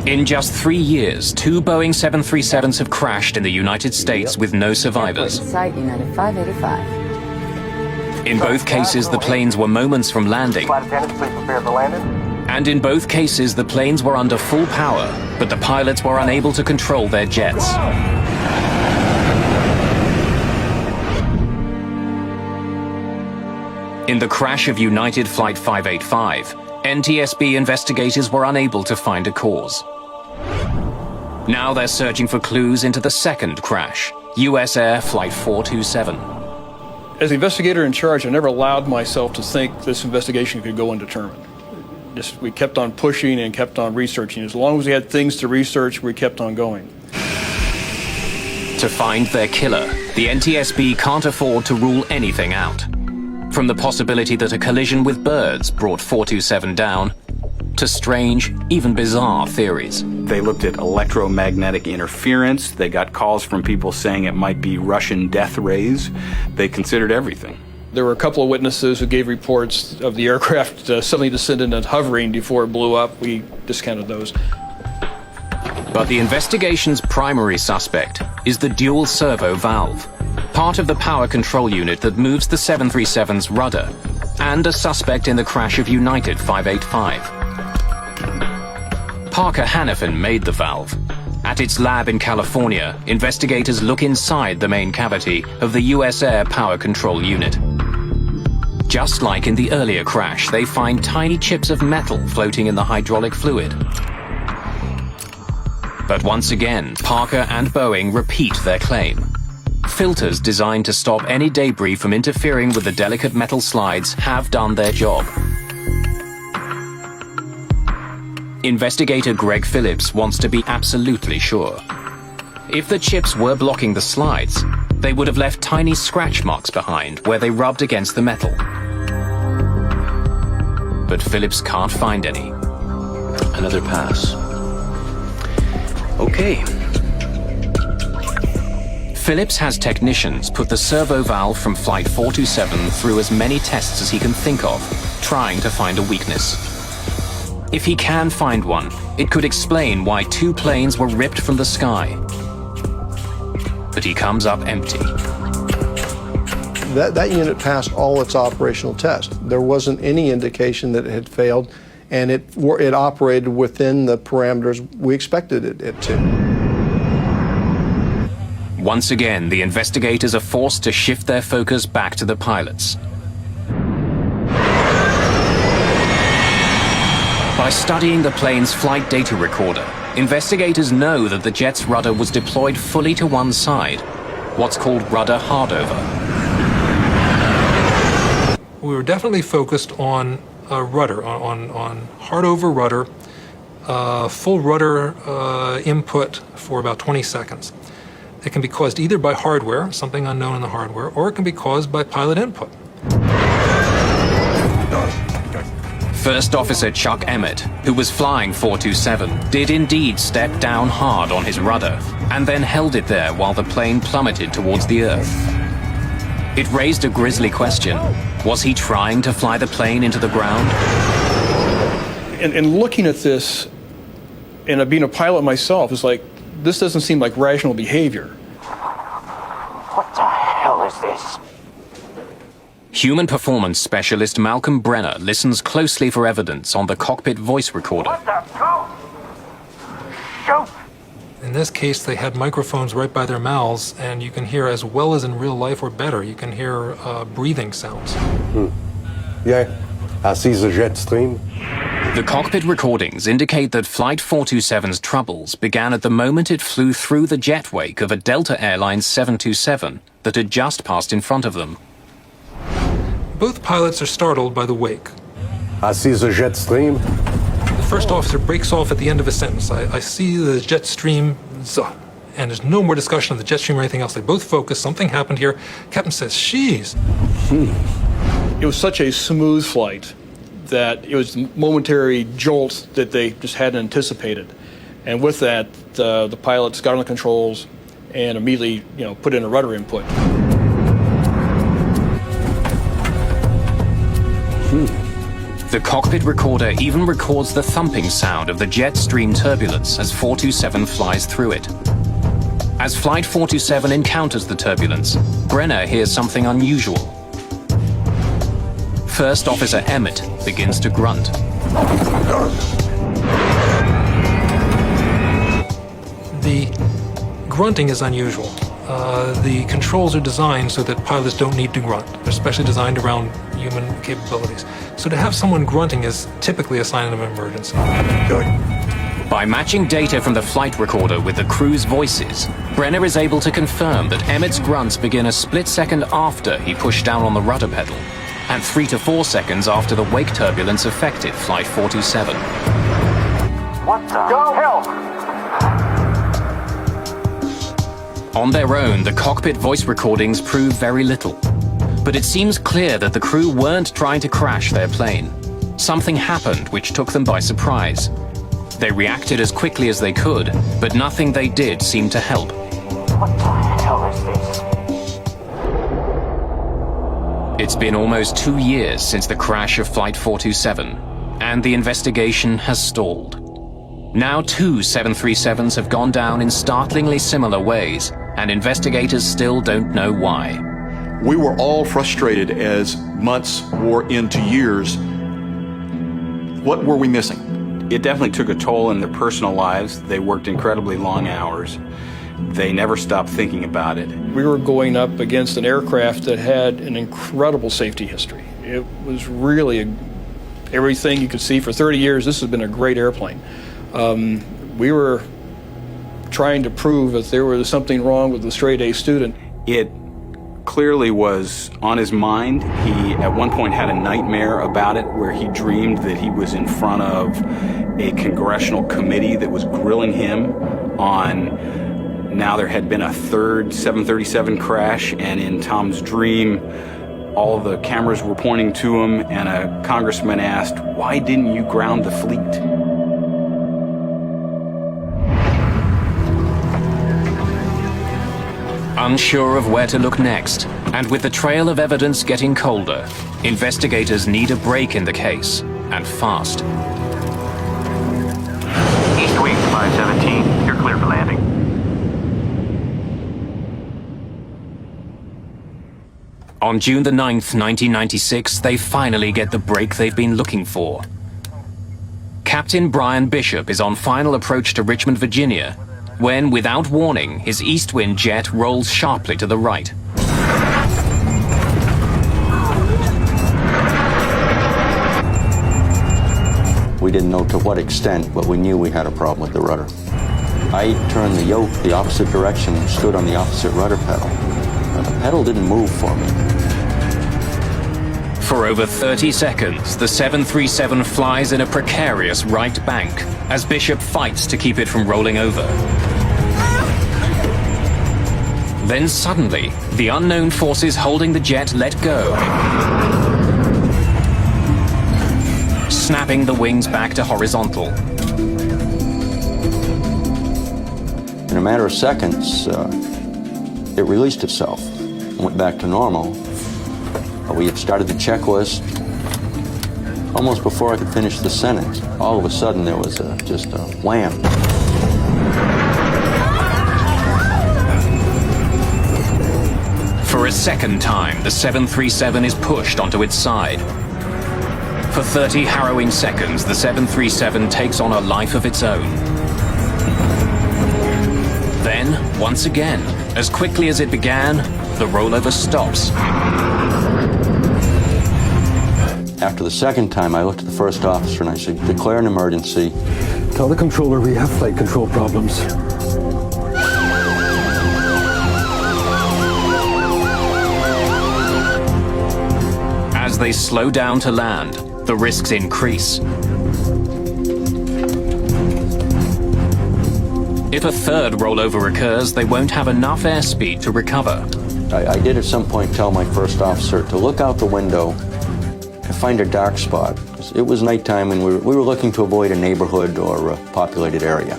In just 3 years, 2 Boeing 737s have crashed in the United States with no survivors. Site United 585. In both cases, the planes were moments from landing. Flight attendants, please prepare for landing. And in both cases, the planes were under full power, but the pilots were unable to control their jets. In the crash of United Flight 585, NTSB investigators were unable to find a cause. Now they're searching for clues into the second crash, US Air Flight 427. As the investigator in charge, I never allowed myself to think this investigation could go undetermined. We kept on pushing and kept on researching. As long as we had things to research, we kept on going. To find their killer, the NTSB can't afford to rule anything out. From the possibility that a collision with birds brought 427 down, to strange, even bizarre theories. They looked at electromagnetic interference. They got calls from people saying it might be Russian death rays. They considered everything. There were a couple of witnesses who gave reports of the aircraft suddenly descending and hovering before it blew up. We discounted those. But the investigation's primary suspect is the dual servo valve, part of the power control unit that moves the 737's rudder, and a suspect in the crash of United 585. Parker Hannafin made the valve. At its lab in California, investigators look inside the main cavity of the US Air Power Control Unit. Just like in the earlier crash, they find tiny chips of metal floating in the hydraulic fluid. But once again, Parker and Boeing repeat their claim. Filters designed to stop any debris from interfering with the delicate metal slides have done their job. Investigator Greg Phillips wants to be absolutely sure. If the chips were blocking the slides, they would have left tiny scratch marks behind where they rubbed against the metal. But Phillips can't find any. Another pass. Okay. Phillips has technicians put the servo valve from Flight 427 through as many tests as he can think of, trying to find a weakness. If he can find one, it could explain why 2 planes were ripped from the sky. But he comes up empty. That unit passed all its operational tests. There wasn't any indication that it had failed, and it operated within the parameters we expected it to. Once again, the investigators are forced to shift their focus back to the pilots. By studying the plane's flight data recorder, investigators know that the jet's rudder was deployed fully to one side, what's called rudder hardover. We were definitely focused on rudder, on hardover rudder, full rudder input for about 20 seconds. It can be caused either by hardware, something unknown in the hardware, or it can be caused by pilot input. First Officer Chuck Emmett, who was flying 427, did indeed step down hard on his rudder and then held it there while the plane plummeted towards the earth. It raised a grisly question. Was he trying to fly the plane into the ground? And looking at this, and being a pilot myself, it's like, this doesn't seem like rational behavior. What the hell is this? Human performance specialist Malcolm Brenner listens closely for evidence on the cockpit voice recorder. What the? Go! Shoot! In this case, they had microphones right by their mouths, and you can hear, as well as in real life or better, you can hear breathing sounds. Yeah, I see the jet stream. The cockpit recordings indicate that Flight 427's troubles began at the moment it flew through the jet wake of a Delta Airlines 727 that had just passed in front of them. Both pilots are startled by the wake. I see the jet stream. The first officer breaks off at the end of a sentence. I see the jet stream, and there's no more discussion of the jet stream or anything else. They both focus. Something happened here. Captain says, "Sheesh." It was such a smooth flight that it was a momentary jolt that they just hadn't anticipated. And with that, the pilots got on the controls and immediately, put in a rudder input. The cockpit recorder even records the thumping sound of the jet stream turbulence as 427 flies through it. As Flight 427 encounters the turbulence, Brenner hears something unusual. First Officer Emmett begins to grunt. The grunting is unusual. The controls are designed so that pilots don't need to grunt. They're specially designed around human capabilities. So to have someone grunting is typically a sign of an emergency. By matching data from the flight recorder with the crew's voices, Brenner is able to confirm that Emmett's grunts begin a split second after he pushed down on the rudder pedal, and 3 to 4 seconds after the wake turbulence affected Flight 427. What the hell? On their own, the cockpit voice recordings prove very little. But it seems clear that the crew weren't trying to crash their plane. Something happened which took them by surprise. They reacted as quickly as they could, but nothing they did seemed to help. What the hell is this? It's been almost 2 years since the crash of Flight 427, and the investigation has stalled. Now 2 737s have gone down in startlingly similar ways, and investigators still don't know why. We were all frustrated as months wore into years. What were we missing? It definitely took a toll in their personal lives. They worked incredibly long hours. They never stopped thinking about it. We were going up against an aircraft that had an incredible safety history. It was really everything you could see for 30 years. This has been a great airplane. We were trying to prove that there was something wrong with the straight-A student. It clearly was on his mind. He at one point had a nightmare about it where he dreamed that he was in front of a congressional committee that was grilling him on now there had been a third 737 crash, and in Tom's dream all of the cameras were pointing to him, and a congressman asked, "Why didn't you ground the fleet?" Unsure of where to look next, and with the trail of evidence getting colder, investigators need a break in the case, and fast. East Wing 517, you're clear for landing. On June the 9th, 1996, they finally get the break they've been looking for. Captain Brian Bishop is on final approach to Richmond, Virginia, when, without warning, his east wind jet rolls sharply to the right. We didn't know to what extent, but we knew we had a problem with the rudder. I turned the yoke the opposite direction and stood on the opposite rudder pedal. The pedal didn't move for me. For over 30 seconds, the 737 flies in a precarious right bank as Bishop fights to keep it from rolling over. Then suddenly, the unknown forces holding the jet let go, snapping the wings back to horizontal. In a matter of seconds, it released itself and went back to normal. We had started the checklist. Almost before I could finish the sentence, all of a sudden there was just a wham. For a second time, the 737 is pushed onto its side. For 30 harrowing seconds, the 737 takes on a life of its own. Then, once again, as quickly as it began, the rollover stops. After the second time, I looked at the first officer and I said, "Declare an emergency." Tell the controller we have flight control problems. As they slow down to land, the risks increase. If a third rollover occurs, they won't have enough airspeed to recover. I did at some point tell my first officer to look out the window and find a dark spot. It was nighttime and we were looking to avoid a neighborhood or a populated area.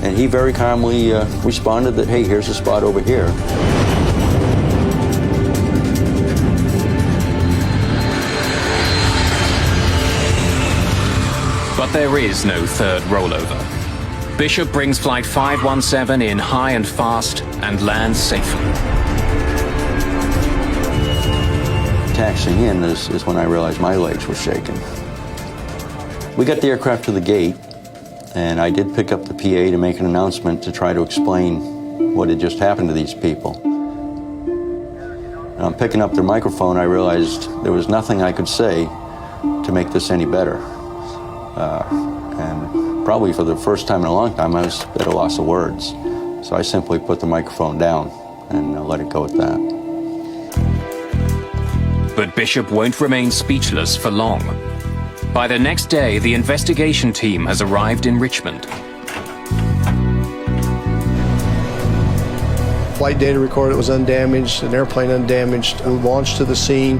And he very calmly responded that, "Hey, here's a spot over here." But there is no third rollover. Bishop brings Flight 517 in high and fast and lands safely. Taxiing in is when I realized my legs were shaking. We got the aircraft to the gate, and I did pick up the PA to make an announcement to try to explain what had just happened to these people. And on picking up their microphone, I realized there was nothing I could say to make this any better. And probably for the first time in a long time, I was at a loss of words. So I simply put the microphone down and let it go at that. But Bishop won't remain speechless for long. By the next day, the investigation team has arrived in Richmond. Flight data recorded it was undamaged, an airplane undamaged. We launched to the scene.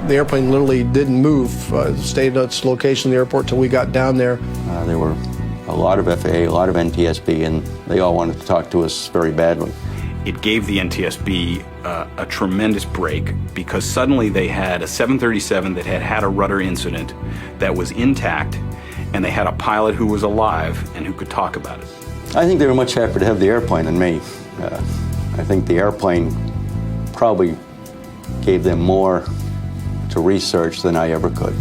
The airplane literally didn't move, stayed at its location in the airport till we got down there. There were a lot of FAA, a lot of NTSB, and they all wanted to talk to us very badly. It gave the NTSB a tremendous break because suddenly they had a 737 that had had a rudder incident that was intact, and they had a pilot who was alive and who could talk about it. I think they were much happier to have the airplane than me. I think the airplane probably gave them more to research than I ever could.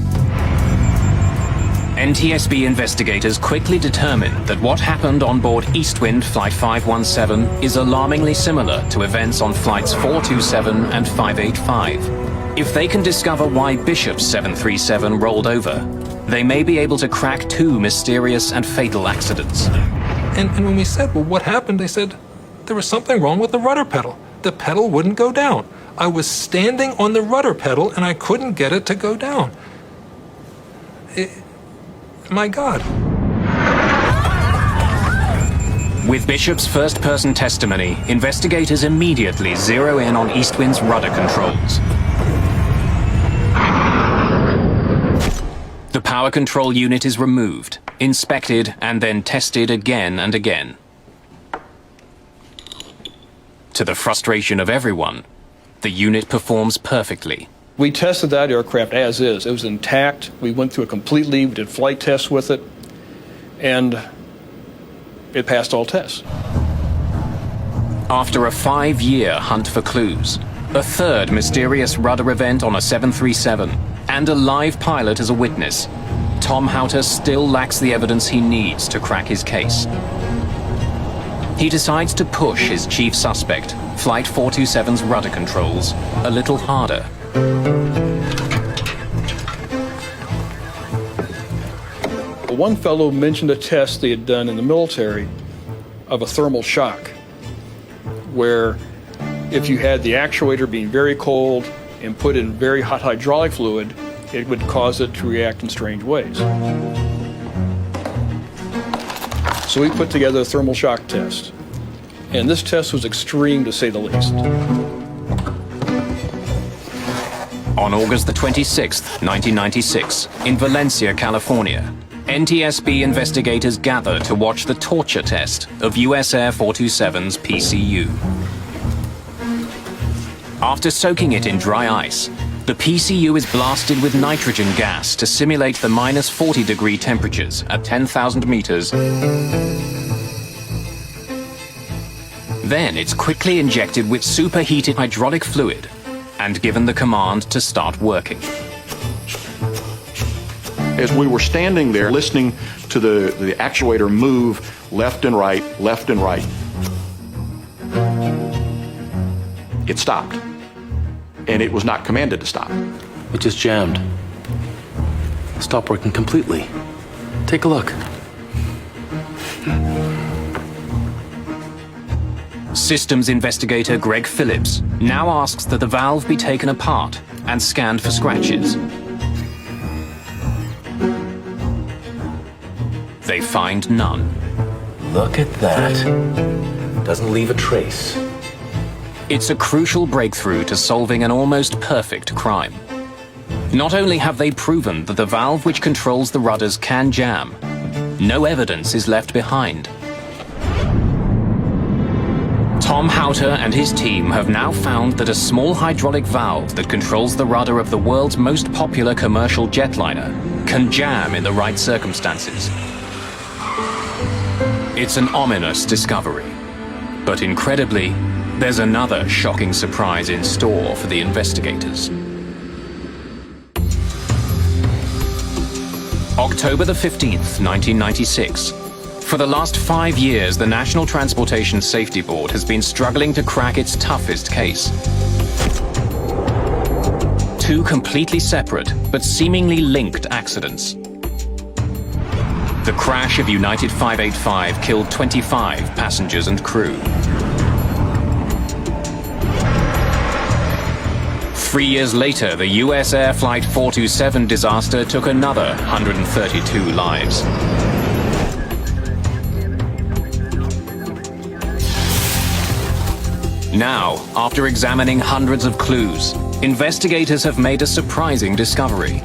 NTSB investigators quickly determined that what happened on board Eastwind Flight 517 is alarmingly similar to events on Flights 427 and 585. If they can discover why Bishop's 737 rolled over, they may be able to crack two mysterious and fatal accidents. And when we said, well, what happened? They said, there was something wrong with the rudder pedal. The pedal wouldn't go down. I was standing on the rudder pedal and I couldn't get it to go down. My God. With Bishop's first-person testimony, investigators immediately zero in on Eastwind's rudder controls. The power control unit is removed, inspected, and then tested again and again. To the frustration of everyone, the unit performs perfectly. We tested that aircraft as is. It was intact. We went through it completely. We did flight tests with it, and it passed all tests. After a 5-year hunt for clues, a third mysterious rudder event on a 737, and a live pilot as a witness, Tom Houter still lacks the evidence he needs to crack his case. He decides to push his chief suspect, Flight 427's rudder controls, a little harder. One fellow mentioned a test they had done in the military of a thermal shock, where if you had the actuator being very cold and put in very hot hydraulic fluid, it would cause it to react in strange ways. So we put together a thermal shock test, and this test was extreme to say the least. On August the 26th, 1996, in Valencia, California, NTSB investigators gather to watch the torture test of US Air 427's PCU. After soaking it in dry ice, the PCU is blasted with nitrogen gas to simulate the minus 40-degree temperatures at 10,000 meters. Then it's quickly injected with superheated hydraulic fluid and given the command to start working. As we were standing there listening to the actuator move left and right, it stopped. And it was not commanded to stop. It just jammed. Stopped working completely. Take a look. Systems investigator Greg Phillips now asks that the valve be taken apart and scanned for scratches. They find none. Look at that. Doesn't leave a trace. It's a crucial breakthrough to solving an almost perfect crime. Not only have they proven that the valve which controls the rudders can jam, no evidence is left behind. Tom Houter and his team have now found that a small hydraulic valve that controls the rudder of the world's most popular commercial jetliner can jam in the right circumstances. It's an ominous discovery. But incredibly, there's another shocking surprise in store for the investigators. October the 15th, 1996. For the last 5 years, the National Transportation Safety Board has been struggling to crack its toughest case. Two completely separate, but seemingly linked accidents. The crash of United 585 killed 25 passengers and crew. 3 years later, the US Air Flight 427 disaster took another 132 lives. Now, after examining hundreds of clues, investigators have made a surprising discovery.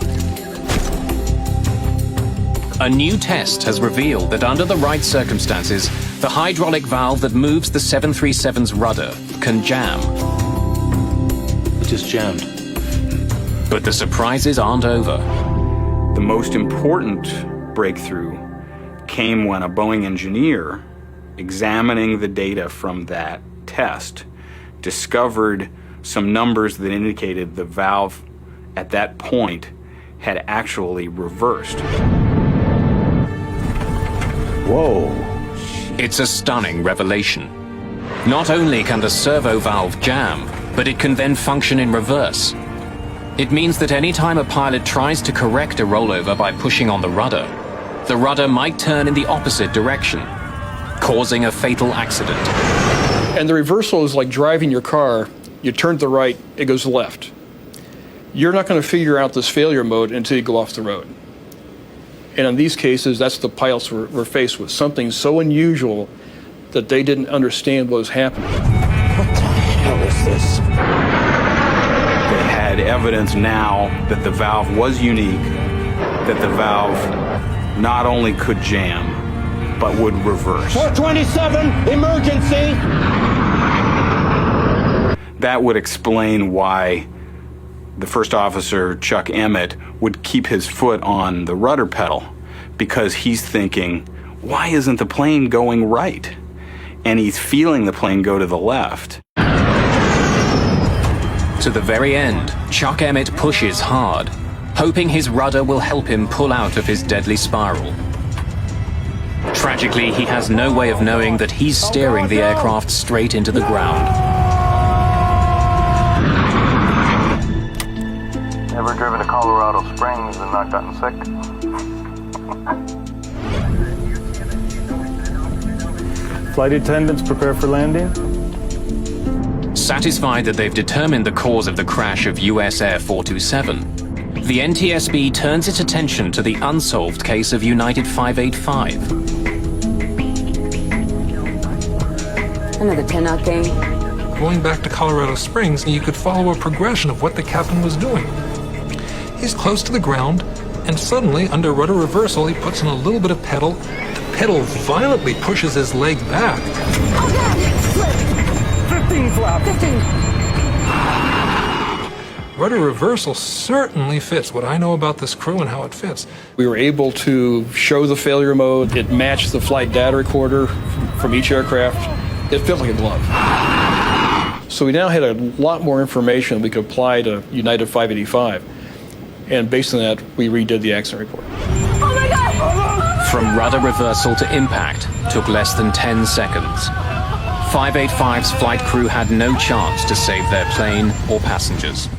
A new test has revealed that under the right circumstances, the hydraulic valve that moves the 737's rudder can jam. It just jammed. But the surprises aren't over. The most important breakthrough came when a Boeing engineer, examining the data from that test, discovered some numbers that indicated the valve at that point had actually reversed. Whoa. It's a stunning revelation. Not only can the servo valve jam, but it can then function in reverse. It means that any time a pilot tries to correct a rollover by pushing on the rudder might turn in the opposite direction, causing a fatal accident. And the reversal is like driving your car. You turn to the right, it goes left. You're not going to figure out this failure mode until you go off the road. And in these cases, that's the pilots were faced with, something so unusual that they didn't understand what was happening. What the hell is this? They had evidence now that the valve was unique, that the valve not only could jam, but would reverse. 427, emergency! That would explain why the first officer, Chuck Emmett, would keep his foot on the rudder pedal, because he's thinking, why isn't the plane going right? And he's feeling the plane go to the left. To the very end, Chuck Emmett pushes hard, hoping his rudder will help him pull out of his deadly spiral. Tragically, he has no way of knowing that he's steering the aircraft straight into the ground. Ever driven to Colorado Springs and not gotten sick? Flight attendants prepare for landing. Satisfied that they've determined the cause of the crash of US Air 427, the NTSB turns its attention to the unsolved case of United 585. Another pin-out game. Going back to Colorado Springs, you could follow a progression of what the captain was doing. He's close to the ground, and suddenly, under rudder reversal, he puts in a little bit of pedal. The pedal violently pushes his leg back. Oh, God! Slip! 15 flap! 15! Rudder reversal certainly fits what I know about this crew and how it fits. We were able to show the failure mode. It matched the flight data recorder from each aircraft. It fit like a glove. So we now had a lot more information we could apply to United 585. And based on that, we redid the accident report. Oh my God! From rudder reversal to impact took less than 10 seconds. 585's flight crew had no chance to save their plane or passengers.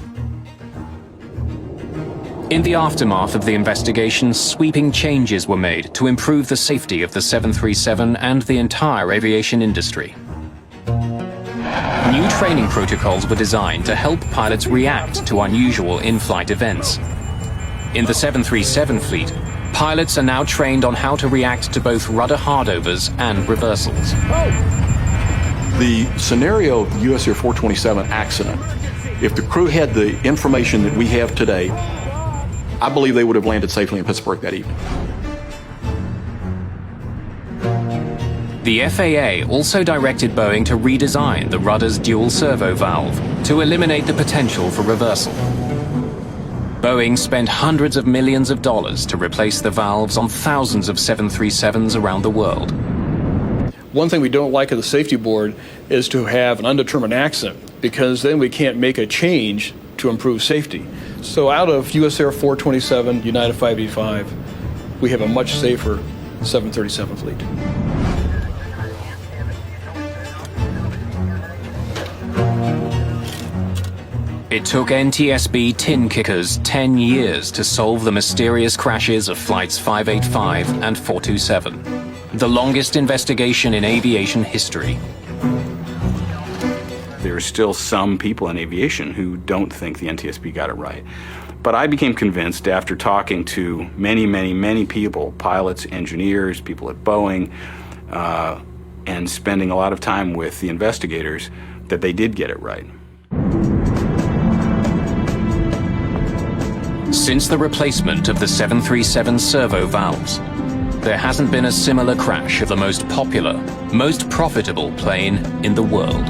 In the aftermath of the investigation, sweeping changes were made to improve the safety of the 737 and the entire aviation industry. New training protocols were designed to help pilots react to unusual in-flight events. In the 737 fleet, pilots are now trained on how to react to both rudder hardovers and reversals. The scenario of the US Air 427 accident, if the crew had the information that we have today, I believe they would have landed safely in Pittsburgh that evening. The FAA also directed Boeing to redesign the rudder's dual servo valve to eliminate the potential for reversal. Boeing spent hundreds of millions of dollars to replace the valves on thousands of 737s around the world. One thing we don't like at the safety board is to have an undetermined accident, because then we can't make a change to improve safety. So out of US Air 427, United 585, we have a much safer 737 fleet. It took NTSB tin kickers 10 years to solve the mysterious crashes of flights 585 and 427, the longest investigation in aviation history. There are still some people in aviation who don't think the NTSB got it right. But I became convinced after talking to many people, pilots, engineers, people at Boeing, and spending a lot of time with the investigators, that they did get it right. Since the replacement of the 737 servo valves, there hasn't been a similar crash of the most popular, most profitable plane in the world.